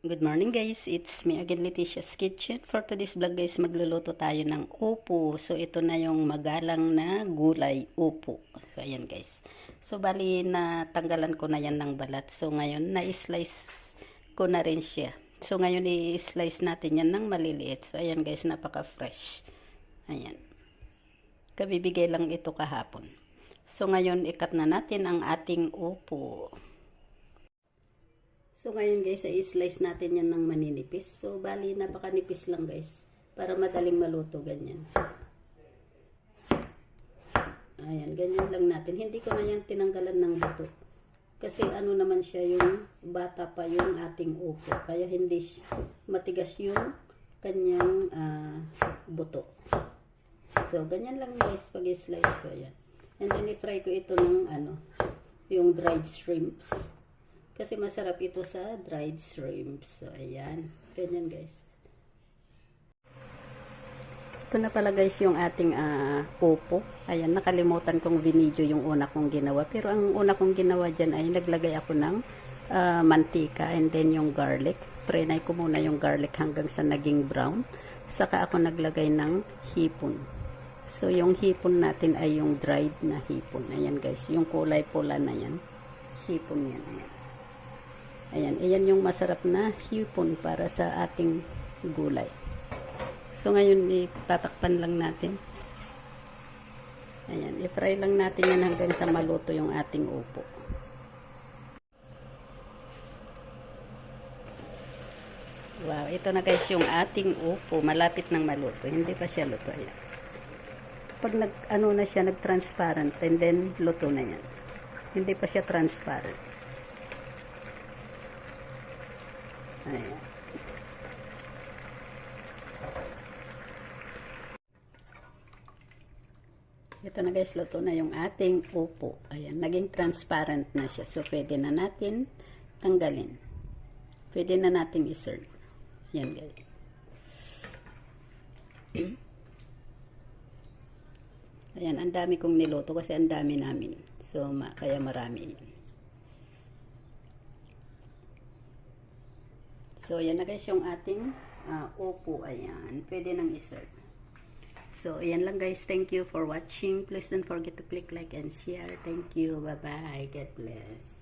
Good morning guys, it's me again, Leticia's Kitchen. For today's vlog guys, magluluto tayo ng upo. So ito na yung magalang na gulay, upo. So ayan guys. So bali na tanggalan ko na yan ng balat. So ngayon na-slice ko na rin siya. So ngayon i-slice natin yan ng maliliit. So ayan guys, napaka fresh. Ayan. Kabibigay lang ito kahapon. So ngayon ikat na natin ang ating upo. So ngayon guys, i-slice natin yan ng maninipis. So bali napakanipis lang guys, para madaling maluto ganyan. Ayan, ganyan lang natin. Hindi ko na yan tinanggalan ng buto. Kasi ano naman siya, yung bata pa yung ating upo. Kaya hindi matigas yung kanyang buto. So ganyan lang guys pag i-slice ko yan. And then i-fry ko ito ng yung dried shrimps. Kasi masarap ito sa dried shrimps. So, ayan. Ganyan, guys. Ito na pala, guys, yung ating upo. Ayan, nakalimutan kong video yung una kong ginawa. Pero ang una kong ginawa dyan ay naglagay ako ng mantika and then yung garlic. Prenay ko muna yung garlic hanggang sa naging brown. Saka ako naglagay ng hipon. So, yung hipon natin ay yung dried na hipon. Ayan, guys. Yung kulay pula na yan. Hipon yan. Ayan. Ayan, ayan yung masarap na hipon para sa ating gulay. So ngayon, itatakpan lang natin. Ayan, i-fry lang natin yan hanggang sa maluto yung ating upo. Wow, ito na guys yung ating upo. Malapit nang maluto. Hindi pa siya luto. Ayan. Pag na siya, nag-transparent and then luto na yan. Hindi pa siya transparent. Ayan. Ito na guys, luto na yung ating upo. Ayan, naging transparent na siya. So, pwede na natin tanggalin. Pwede na natin i-serve. Ayan guys. Ayan, ang dami kong niluto kasi ang dami namin. So, kaya marami. So, yan na guys yung ating upo. Ayan. Pwede nang i-serve. So, ayan lang guys. Thank you for watching. Please don't forget to click like and share. Thank you. Bye-bye. God bless.